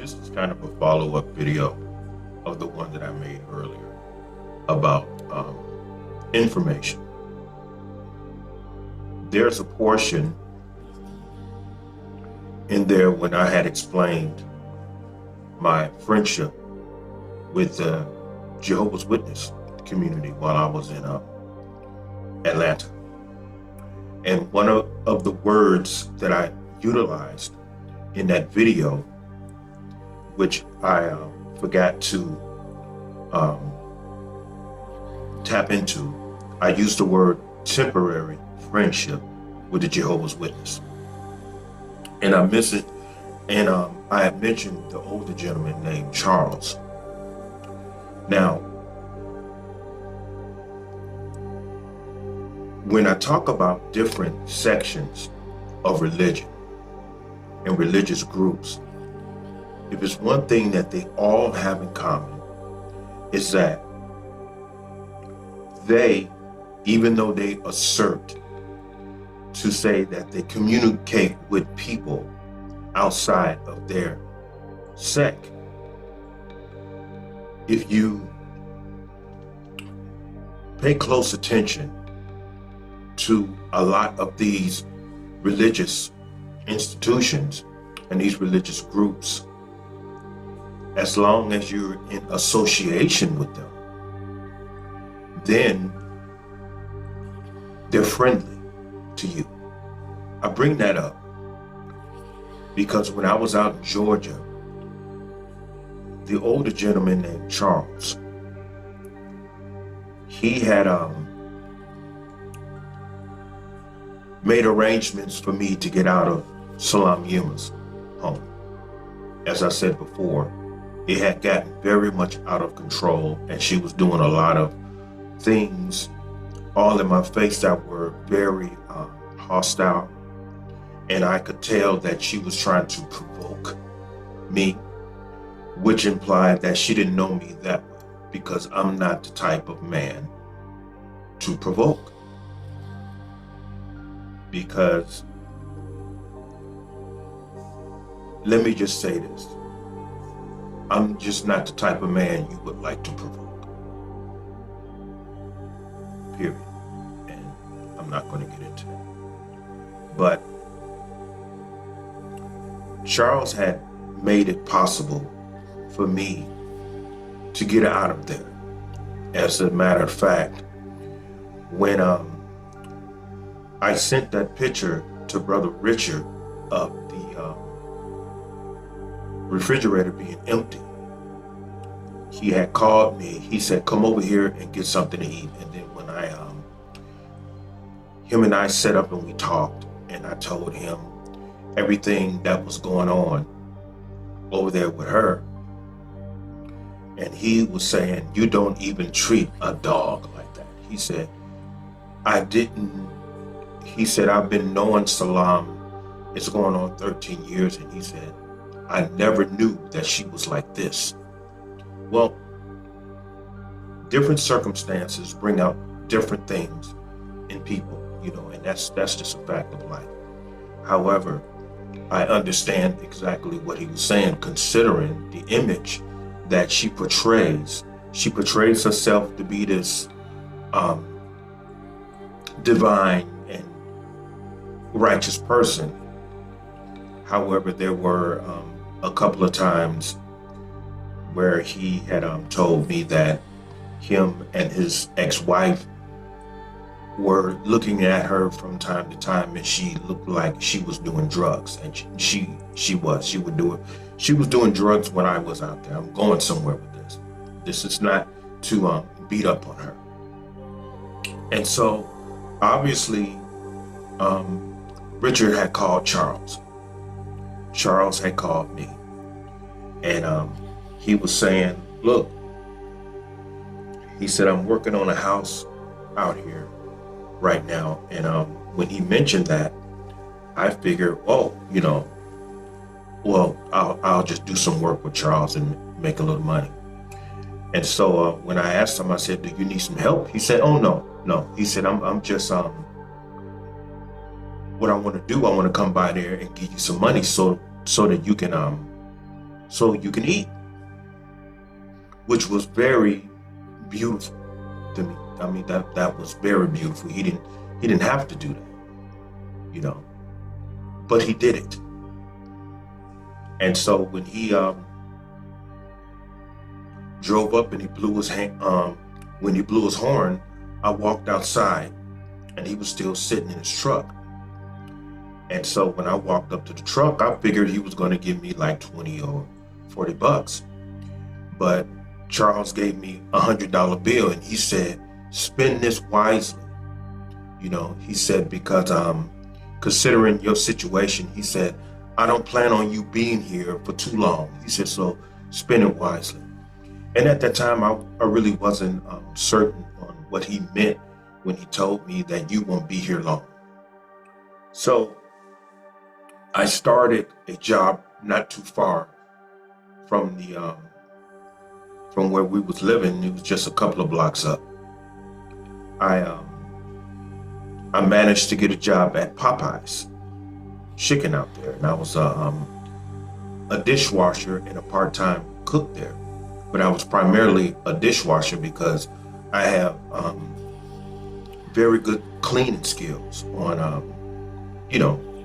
This is kind of a follow-up video of the one that I made earlier about information. There's a portion in there when I had explained my friendship with the Jehovah's Witness community while I was in Atlanta. And one of the words that I utilized in that video, which I forgot to tap into, I used the word temporary friendship with the Jehovah's Witness. And I miss it. And I had mentioned the older gentleman named Charles. Now, when I talk about different sections of religion and religious groups, if it's one thing that they all have in common, is that they, even though they assert to say that they communicate with people outside of their sect, if you pay close attention to a lot of these religious institutions and these religious groups, as long as you're in association with them, then they're friendly to you. I bring that up because when I was out in Georgia, the older gentleman named Charles, he had made arrangements for me to get out of Salam Yuma's home. As I said before, it had gotten very much out of control, and she was doing a lot of things all in my face that were very hostile, and I could tell that she was trying to provoke me, which implied that she didn't know me that well, because I'm not the type of man to provoke. Because let me just say this, I'm just not the type of man you would like to provoke. Period. And I'm not going to get into that. But Charles had made it possible for me to get out of there. As a matter of fact, when I sent that picture to Brother Richard of the refrigerator being empty, he had called me. He said, "Come over here and get something to eat." And then when him and I set up and we talked, and I told him everything that was going on over there with her, and he was saying, "You don't even treat a dog like that." He said, he said, "I've been knowing Salam, it's going on 13 years, and he said, I never knew that she was like this." Well, different circumstances bring out different things in people, and that's just a fact of life. However, I understand exactly what he was saying, considering the image that she portrays. She portrays herself to be this divine and righteous person. However, there were a couple of times where he had told me that him and his ex-wife were looking at her from time to time, and she looked like she was doing drugs, and she was doing drugs when I was out there. I'm going somewhere with this. This is not to beat up on her. And so obviously Richard had called Charles. Charles had called me, and he was saying, "Look," he said, "I'm working on a house out here right now." And when he mentioned that, I figured, well, I'll just do some work with Charles and make a little money. And so when I asked him, I said, "Do you need some help?" He said, "Oh, no. He said, I'm just what I want to do, I want to come by there and give you some money so that you can so you can eat, which was very beautiful to me. I mean, that was very beautiful. He didn't have to do that, but he did it. And so when he drove up and he blew his when he blew his horn, I walked outside and he was still sitting in his truck. And so when I walked up to the truck, I figured he was going to give me like 20 or 40 bucks. But Charles gave me $100 bill and he said, spend this wisely. He said, because considering your situation, he said, I don't plan on you being here for too long. He said, so spend it wisely. And at that time, I really wasn't certain on what he meant when he told me that you won't be here long. So I started a job not too far from from where we was living. It was just a couple of blocks up. I managed to get a job at Popeye's Chicken out there, and I was a dishwasher and a part-time cook there. But I was primarily a dishwasher because I have very good cleaning skills on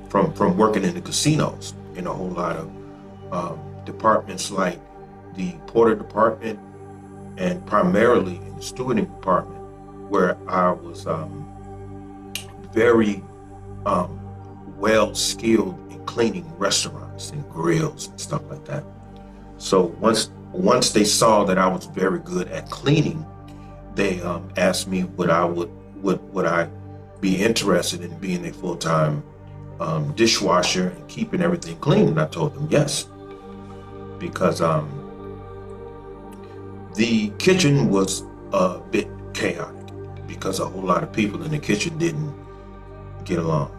from working in the casinos in a whole lot of departments like the porter department and primarily in the stewarding department, where I was very well skilled in cleaning restaurants and grills and stuff like that. So once they saw that I was very good at cleaning, they asked me would I be interested in being a full-time dishwasher and keeping everything clean. And I told them yes, because the kitchen was a bit chaotic because a whole lot of people in the kitchen didn't get along.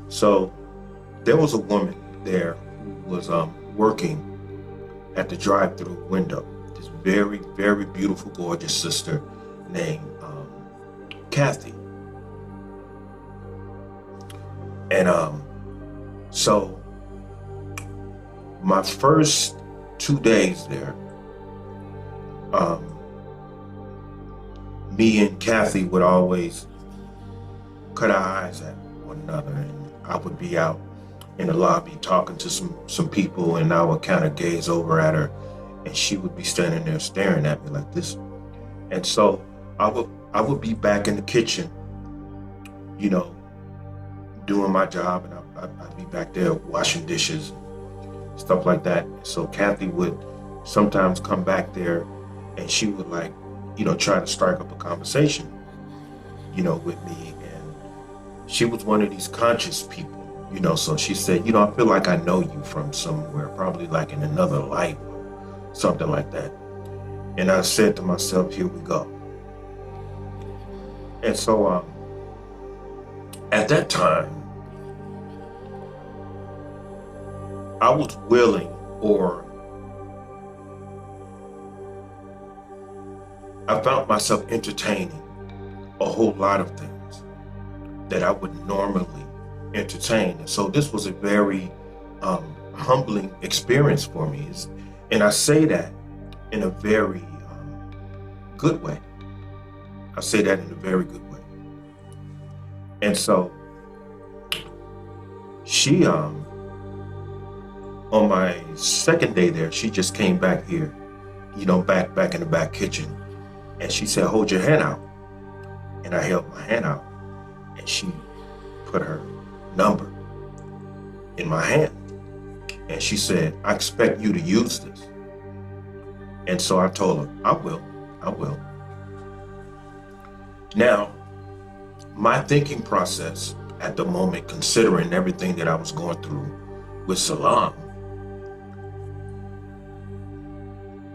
So there was a woman there who was working at the drive-through window. This very, very beautiful, gorgeous sister named Kathy. And so my first 2 days there, me and Kathy would always cut our eyes at one another, and I would be out in the lobby talking to some people, and I would kind of gaze over at her, and she would be standing there staring at me like this. And so I would be back in the kitchen, doing my job, and I'd be back there washing dishes, and stuff like that. So Kathy would sometimes come back there, and she would try to strike up a conversation, with me. And she was one of these conscious people. So she said, I feel like I know you from somewhere, probably like in another life, or something like that. And I said to myself, here we go. And so at that time, I was willing, or I found myself entertaining a whole lot of things that I would normally entertain. And so this was a very humbling experience for me. And I say that in a very good way. I say that in a very good way. And so she, on my second day there, she just came back here, back in the back kitchen. And she said, hold your hand out. And I held my hand out, and she put her number in my hand. And she said, I expect you to use this. And so I told her, I will. Now, my thinking process at the moment, considering everything that I was going through with Salam,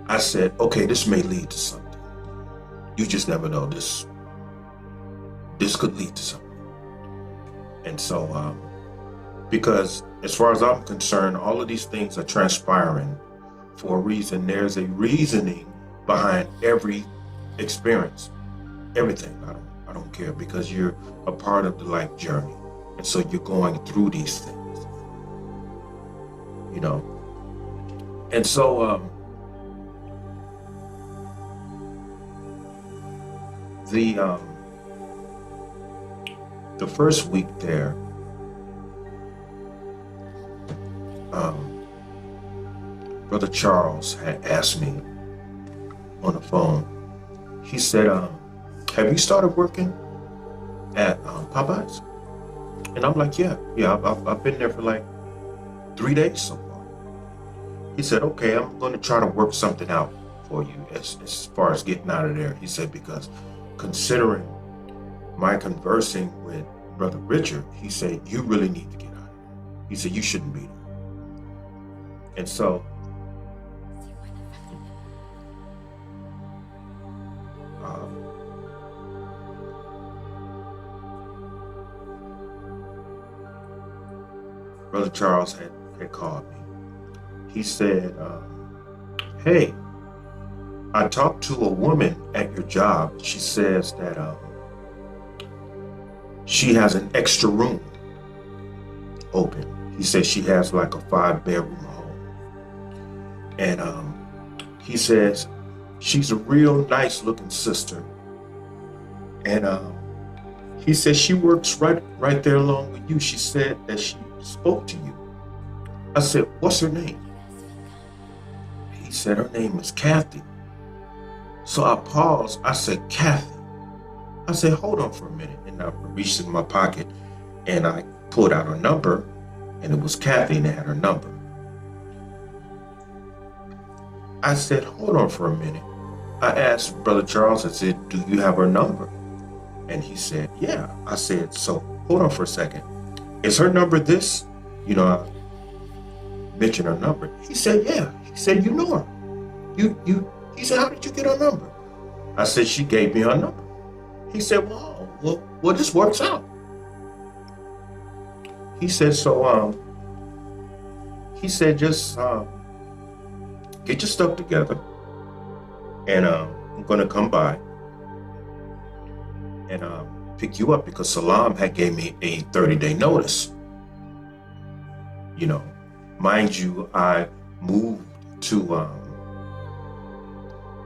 I said, okay, this may lead to something. You just never know. This could lead to something. And so, because as far as I'm concerned, all of these things are transpiring for a reason. There's a reasoning behind every experience, everything. I don't care, because you're a part of the life journey. And so you're going through these things, And so the first week there, Brother Charles had asked me on the phone. He said, have you started working at Popeyes? And I'm like, yeah, I've been there for like 3 days so far. He said, okay, I'm going to try to work something out for you as far as getting out of there. He said, because considering my conversing with Brother Richard, he said, you really need to get out of there. He said, you shouldn't be there. And so Brother Charles had called me. He said, hey, I talked to a woman at your job. She says that she has an extra room open. He said she has like a 5-bedroom home. And he says she's a real nice looking sister. And he said she works right there along with you. She said that she spoke to you. I said, what's her name? He said her name is Kathy. So I paused. I said, Kathy. I said, hold on for a minute. And I reached in my pocket and I pulled out her number, and it was Kathy, and it had her number. I said, hold on for a minute. I asked Brother Charles, I said, do you have her number? And he said, yeah. I said, so hold on for a second. Is her number this? You know, I mentioned her number. He said, yeah. He said, you know her. He said, how did you get her number? I said, she gave me her number. He said, well, this works out. He said, so, he said, just get your stuff together, and I'm going to come by and pick you up, because Salam had gave me a 30-day notice. You know, mind you, I moved to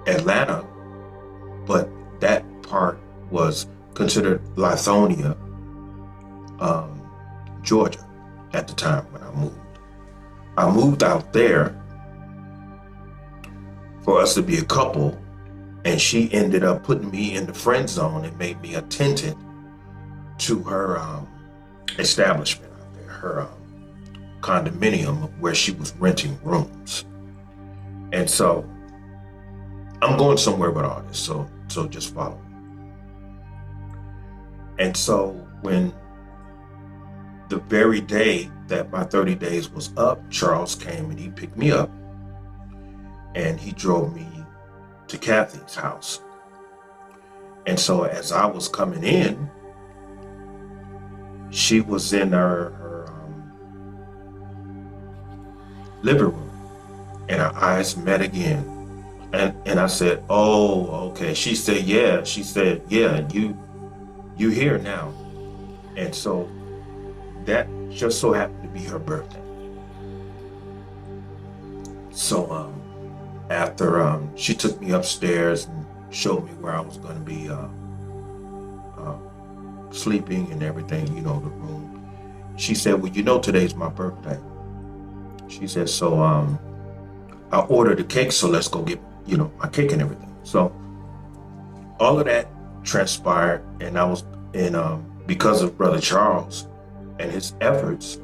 Atlanta, but that part was considered Lithonia, Georgia, at the time when I moved. I moved out there for us to be a couple, and she ended up putting me in the friend zone and made me attendant to her establishment out there, her condominium where she was renting rooms. And so I'm going somewhere with all this, so just follow. And so when the very day that my 30 days was up, Charles came and he picked me up and he drove me to Kathy's house. And so as I was coming in, she was in her living room, and our eyes met again. And I said, oh, okay. She said, yeah. She said, yeah, you here now. And so that just so happened to be her birthday. So after she took me upstairs and showed me where I was going to be sleeping and everything, you know, the room. She said, well, you know, today's my birthday. She said, so I ordered a cake, so let's go get, you know, my cake and everything. So all of that transpired, and I was in, because of Brother Charles and his efforts,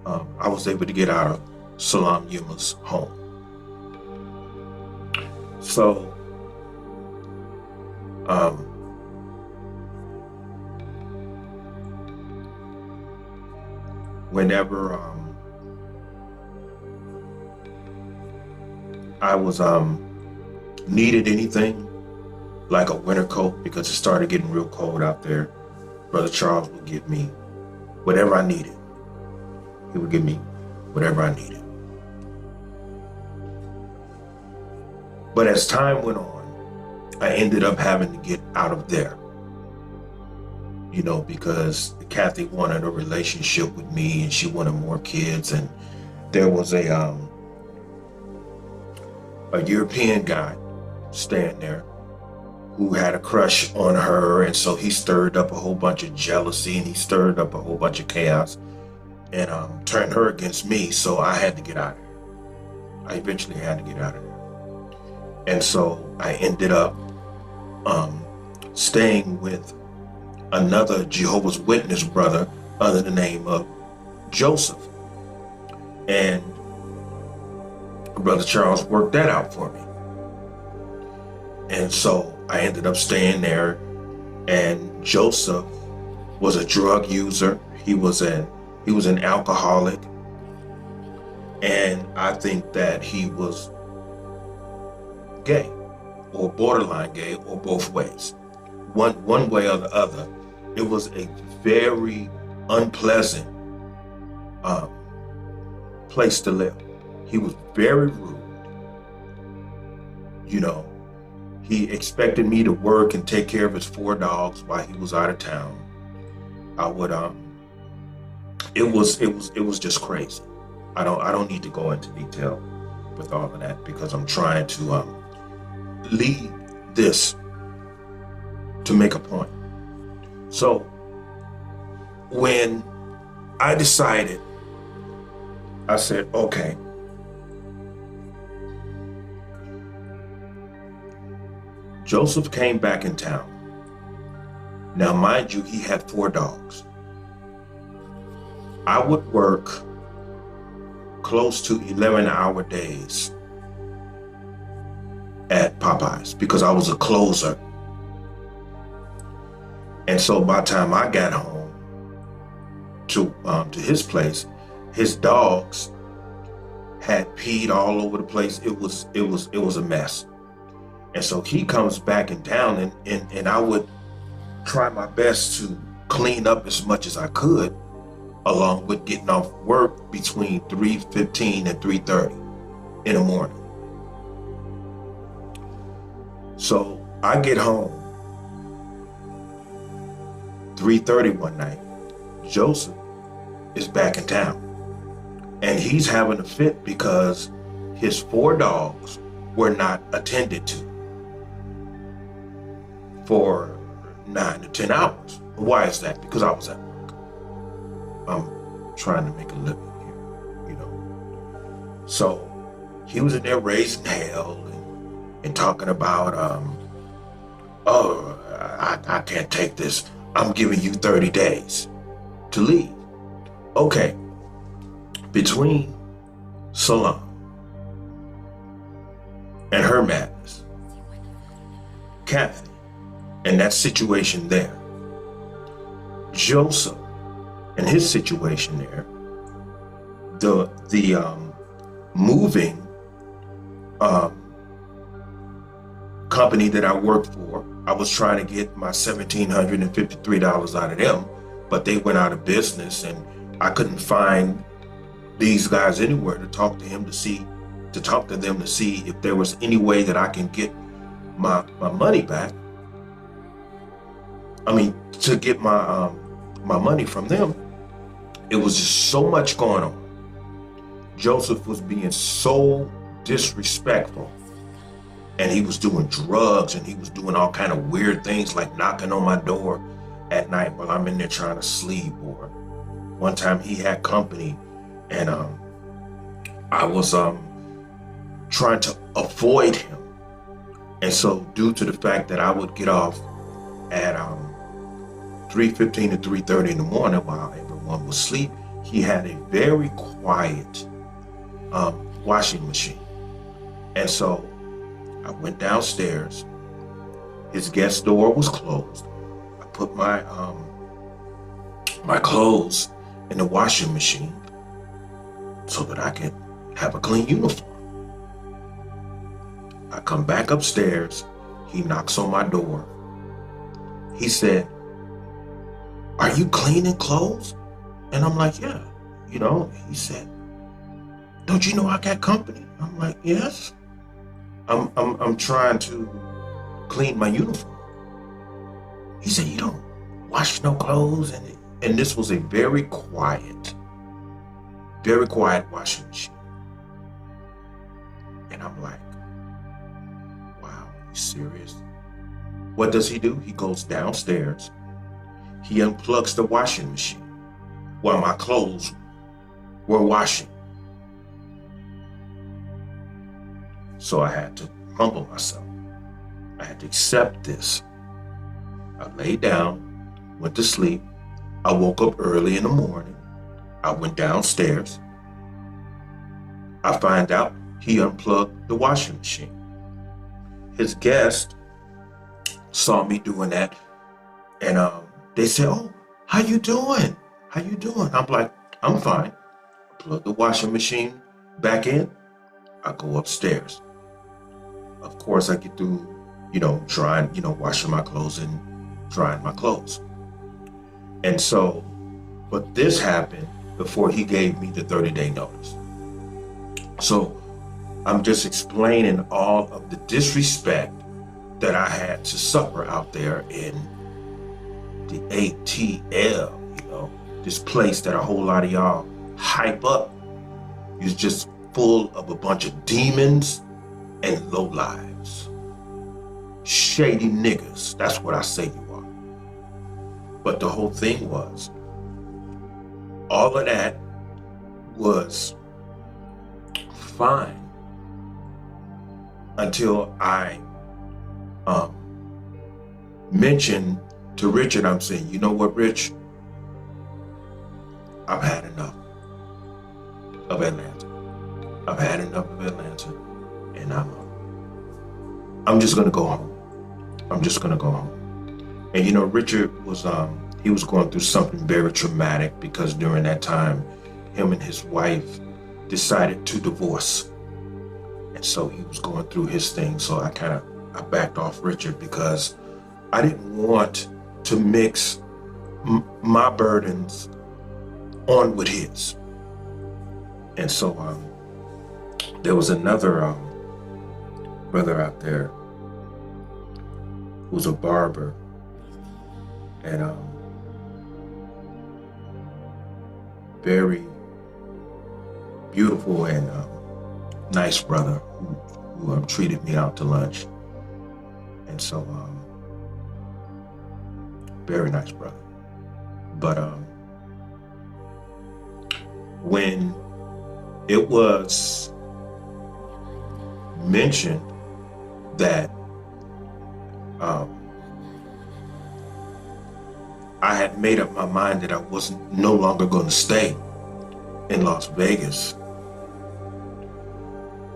I was able to get out of Salam Yuma's home. So whenever I was needed anything like a winter coat, because it started getting real cold out there, Brother Charles would give me whatever I needed. He would give me whatever I needed. But as time went on, I ended up having to get out of there, you know, because Kathy wanted a relationship with me and she wanted more kids, and there was a a European guy staying there who had a crush on her, and so he stirred up a whole bunch of jealousy and he stirred up a whole bunch of chaos and turned her against me. So I had to get out of there. I eventually had to get out of there. And so I ended up staying with another Jehovah's Witness brother under the name of Joseph. And Brother Charles worked that out for me. And so I ended up staying there, and Joseph was a drug user. He was an alcoholic, and I think that he was gay or borderline gay or both ways. One way or the other. It was a very unpleasant place to live. He was very rude. He expected me to work and take care of his 4 dogs while he was out of town. I would it was just crazy. I don't need to go into detail with all of that because I'm trying to lead this to make a point. So when I decided, I said, okay, Joseph came back in town. Now, mind you, he had 4 dogs. I would work close to 11-hour days at Popeyes because I was a closer. And so by the time I got home to his place, his dogs had peed all over the place. It was a mess. And so he comes back in town, and I would try my best to clean up as much as I could, along with getting off work between 3:15 and 3:30 in the morning. So I get home 3:30 one night. Joseph is back in town, and he's having a fit because his 4 dogs were not attended to for 9 to 10 hours. Why is that? Because I was at work. I'm trying to make a living here, So he was in there raising hell and talking about, I can't take this. I'm giving you 30 days to leave. Okay. Between Salam and her madness, Kathy, and that situation there, Joseph and his situation there, the moving company that I worked for, I was trying to get my $1,753 out of them, but they went out of business, and I couldn't find these guys anywhere to talk to them to see if there was any way that I can get my money back. I mean, to get my money from them. It was just so much going on. Joseph was being so disrespectful, and he was doing drugs, and he was doing all kind of weird things like knocking on my door at night while I'm in there trying to sleep. Or one time he had company, and I was trying to avoid him. And so due to the fact that I would get off at 3:15 to 3:30 in the morning while everyone was asleep, he had a very quiet washing machine. And so I went downstairs. His guest door was closed. I put my clothes in the washing machine so that I could have a clean uniform. I come back upstairs. He knocks on my door. He said, "Are you cleaning clothes?" And I'm like, "Yeah." He said, "Don't you know I got company?" I'm like, "Yes. I'm trying to clean my uniform." He said, "You don't wash no clothes?" And this was a very quiet washing machine. And I'm like, you serious? What does he do? He goes downstairs. He unplugs the washing machine while my clothes were washing. So I had to humble myself. I had to accept this. I laid down, went to sleep. I woke up early in the morning. I went downstairs. I find out he unplugged the washing machine. His guest saw me doing that, and they said, "Oh, how you doing? How you doing?" I'm like, "I'm fine." Plug the washing machine back in. I go upstairs. Of course, I get through, drying, washing my clothes and drying my clothes. And so, but this happened before he gave me the 30-day notice. So I'm just explaining all of the disrespect that I had to suffer out there in the ATL, this place that a whole lot of y'all hype up. Is just full of a bunch of demons and lowlives. Shady niggas, that's what I say you are. But the whole thing was, all of that was fine until I mentioned to Richard, I'm saying, "You know what, Rich? I've had enough of Atlanta. I've had enough of Atlanta, and I'm just gonna go home. I'm just gonna go home." And Richard was he was going through something very traumatic, because during that time, him and his wife decided to divorce, and so he was going through his thing. So I backed off Richard, because I didn't want to mix my burdens on with his. And so there was another brother out there who's a barber, and very beautiful and nice brother who treated me out to lunch. And so very nice brother. But when it was mentioned that I had made up my mind that I wasn't no longer going to stay in Las Vegas,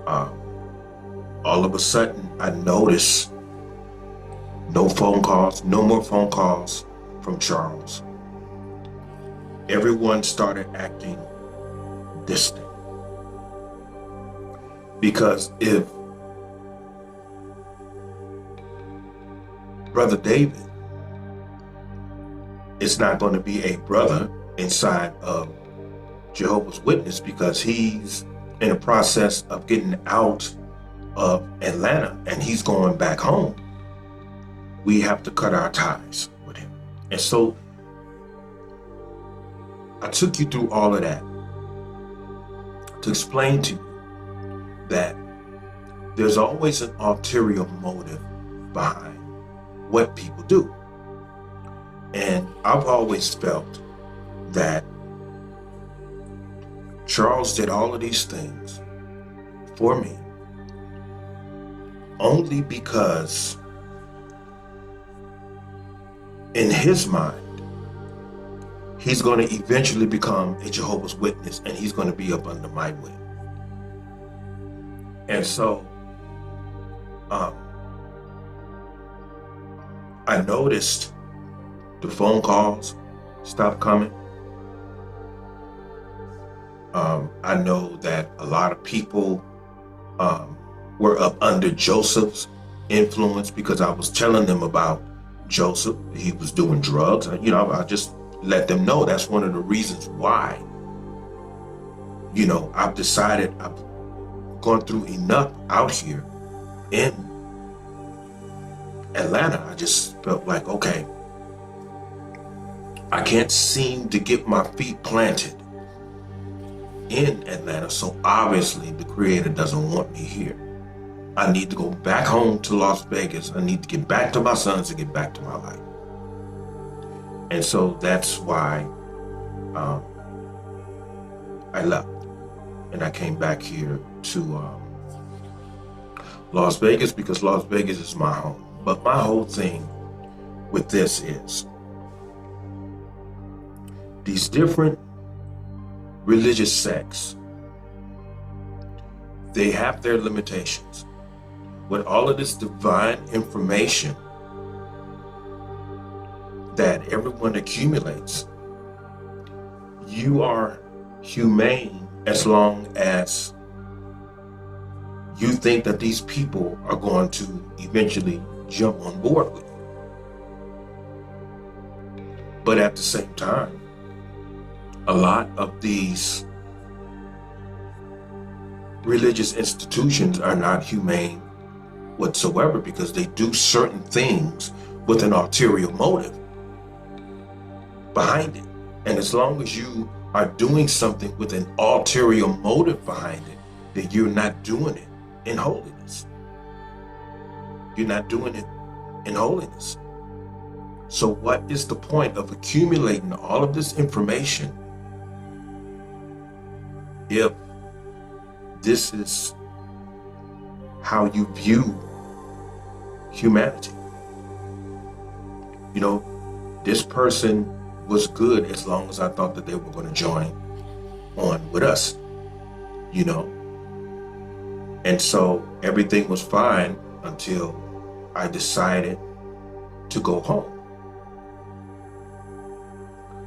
all of a sudden I noticed no more phone calls from Charles. Everyone started acting distant. Because if Brother David is not going to be a brother inside of Jehovah's Witness, because he's in the process of getting out of Atlanta and he's going back home, we have to cut our ties with him. And so I took you through all of that to explain to you that there's always an ulterior motive behind what people do. And I've always felt that Charles did all of these things for me only because in his mind, he's going to eventually become a Jehovah's Witness, and he's going to be up under my wing. And so I noticed the phone calls stopped coming. I know that a lot of people were up under Joseph's influence, because I was telling them about Joseph. He was doing drugs. I just let them know that's one of the reasons why, I've decided I've gone through enough out here in Atlanta. I just felt like, okay, I can't seem to get my feet planted in Atlanta, so obviously the Creator doesn't want me here. I need to go back home to Las Vegas. I need to get back to my sons and get back to my life. And so that's why I left. And I came back here to Las Vegas because Las Vegas is my home. But my whole thing with this is these different religious sects, they have their limitations. With all of this divine information that everyone accumulates, you are humane as long as you think that these people are going to eventually jump on board with you. But at the same time, a lot of these religious institutions are not humane whatsoever because they do certain things with an ulterior motive behind it. And as long as you are doing something with an ulterior motive behind it, then you're not doing it in holiness. You're not doing it in holiness. So what is the point of accumulating all of this information if this is how you view humanity? You know, this person was good as long as I thought that they were going to join on with us, you know. And so everything was fine until I decided to go home.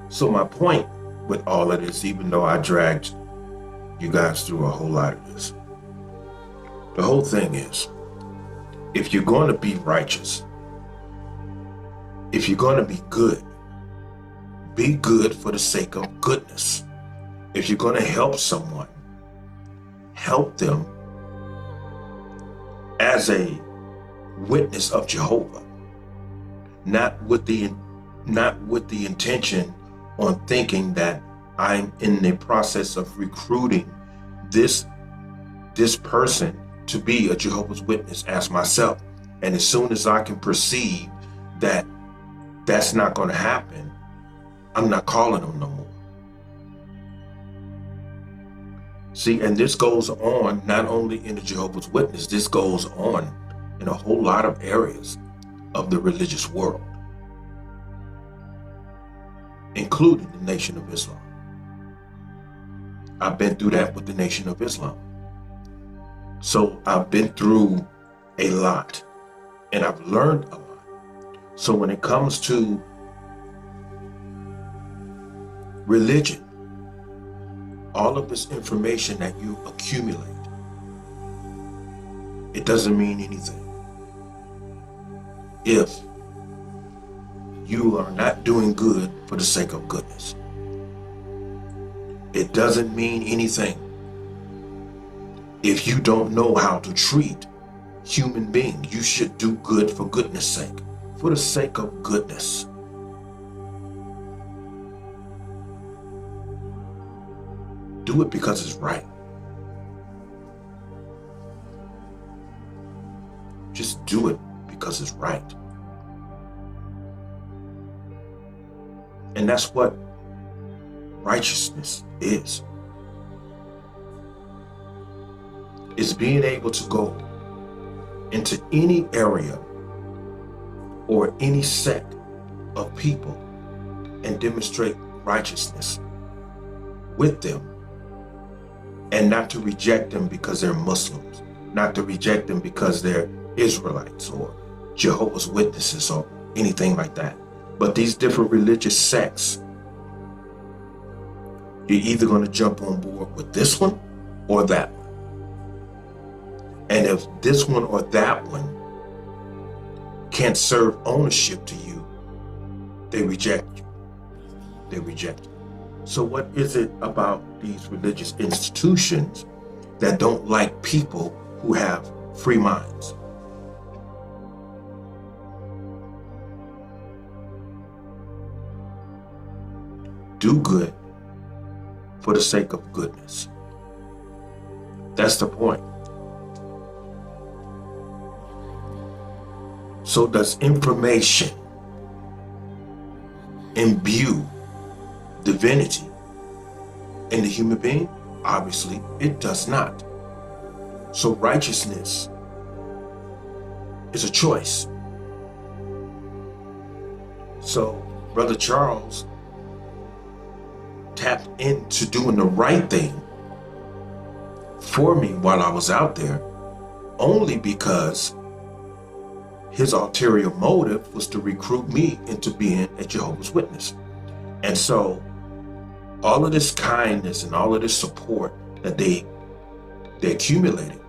So my point with all of this, even though I dragged you guys through a whole lot of this, the whole thing is, if you're going to be righteous, if you're going to be good for the sake of goodness. If you're going to help someone, help them as a witness of Jehovah, not with the intention on thinking that I'm in the process of recruiting this person to be a Jehovah's Witness as myself. And as soon as I can perceive that that's not going to happen, I'm not calling them no more. See, and this goes on not only in the Jehovah's Witness, this goes on in a whole lot of areas of the religious world, including the Nation of Islam. I've been through that with the Nation of Islam. So I've been through a lot and I've learned a lot. So when it comes to religion, all of this information that you accumulate, it doesn't mean anything if you are not doing good for the sake of goodness. It doesn't mean anything if you don't know how to treat human beings. You should do good for goodness sake, for the sake of goodness. Do it because it's right. Just do it because it's right. And that's what righteousness is. It's being able to go into any area or any sect of people and demonstrate righteousness with them, and not to reject them because they're Muslims, not to reject them because they're Israelites or Jehovah's Witnesses or anything like that. But these different religious sects, you're either going to jump on board with this one or that one. And if this one or that one can't serve ownership to you, they reject you. They reject you. So what is it about these religious institutions that don't like people who have free minds? Do good for the sake of goodness. That's the point. So does information imbue divinity in the human being? Obviously, it does not. So righteousness is a choice. So Brother Charles tapped into doing the right thing for me while I was out there, only because his ulterior motive was to recruit me into being a Jehovah's Witness. And so all of this kindness and all of this support that they accumulated,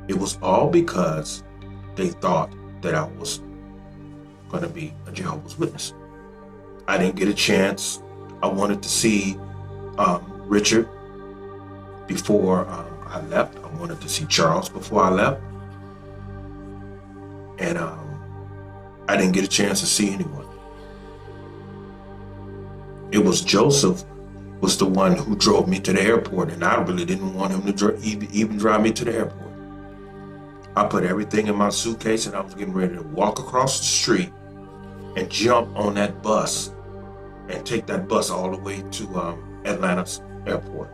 it was all because they thought that I was going to be a Jehovah's Witness. I didn't get a chance. I wanted to see Richard before I left. I wanted to see Charles before I left. And I didn't get a chance to see anyone. It was Joseph was the one who drove me to the airport, and I really didn't want him to even drive me to the airport. I put everything in my suitcase, and I was getting ready to walk across the street and jump on that bus and take that bus all the way to Atlanta's airport.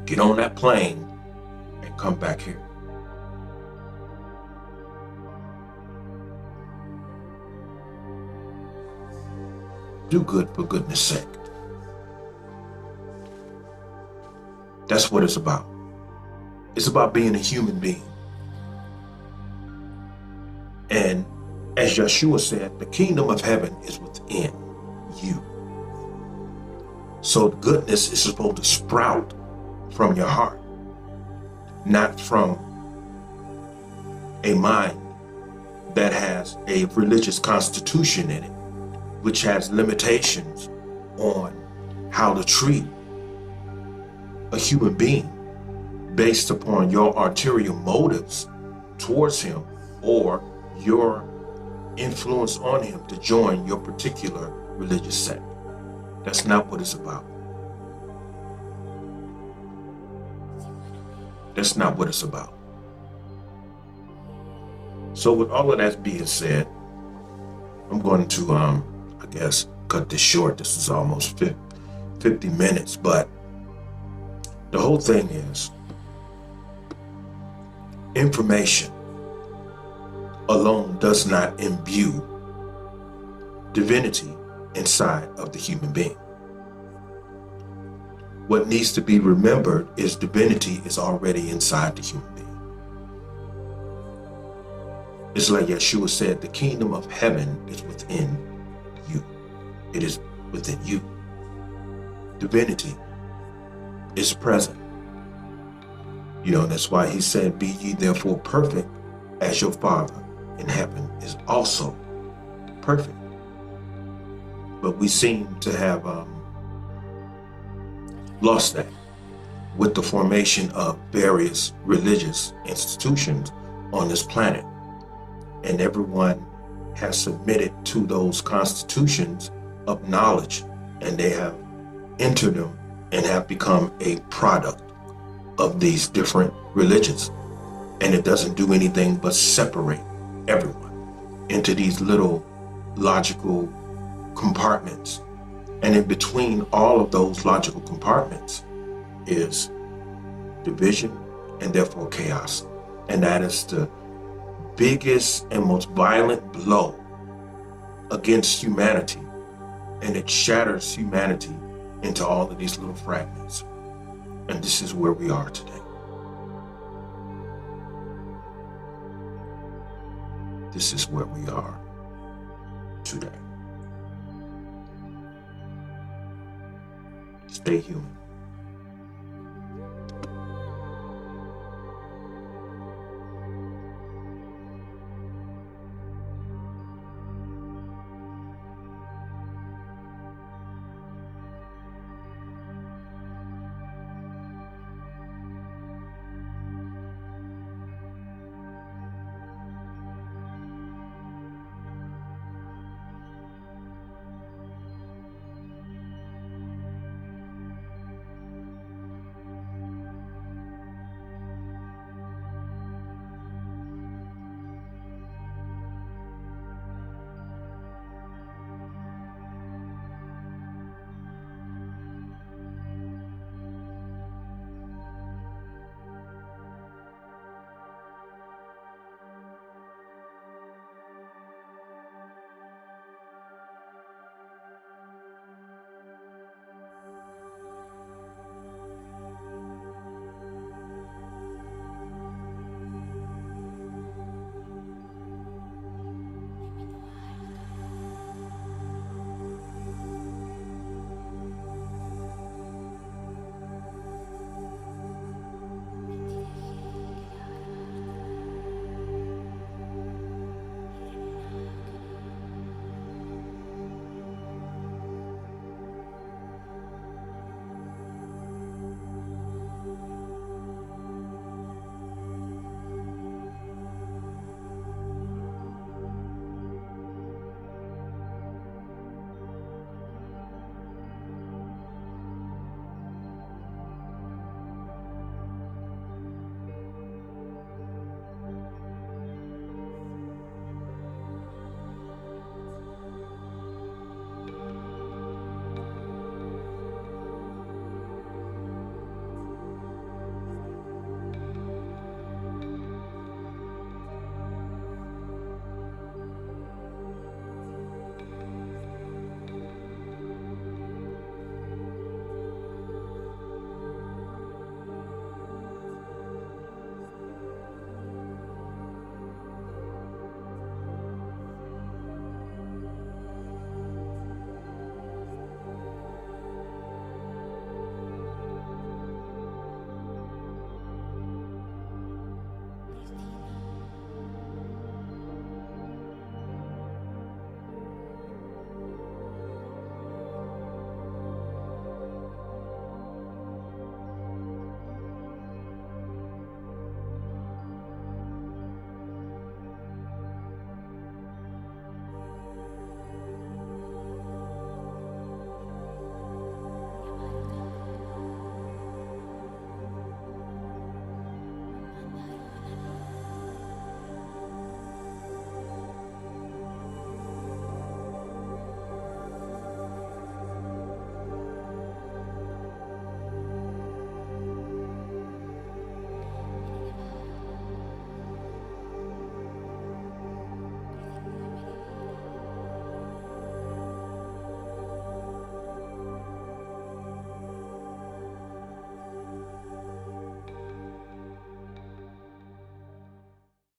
Get on that plane and come back here. Do good for goodness sake. That's what it's about. It's about being a human being. And as Yeshua said, the kingdom of heaven is within you. So goodness is supposed to sprout from your heart, not from a mind that has a religious constitution in it, which has limitations on how to treat a human being based upon your ulterior motives towards him or your influence on him to join your particular religious sect. That's not what it's about. That's not what it's about. So with all of that being said, I'm going to, I guess, cut this short. This is almost 50 minutes, but the whole thing is information alone does not imbue divinity inside of the human being. What needs to be remembered is divinity is already inside the human being. It's like Yeshua said, the kingdom of heaven is within you. It is within you. Divinity is present. You know, that's why he said, be ye therefore perfect as your Father in heaven is also perfect. But we seem to have lost that with the formation of various religious institutions on this planet. And everyone has submitted to those constitutions of knowledge, and they have entered them and have become a product of these different religions. And it doesn't do anything but separate everyone into these little logical compartments. And in between all of those logical compartments is division and therefore chaos. And that is the biggest and most violent blow against humanity. And it shatters humanity into all of these little fragments. And this is where we are today. This is where we are today. Stay human.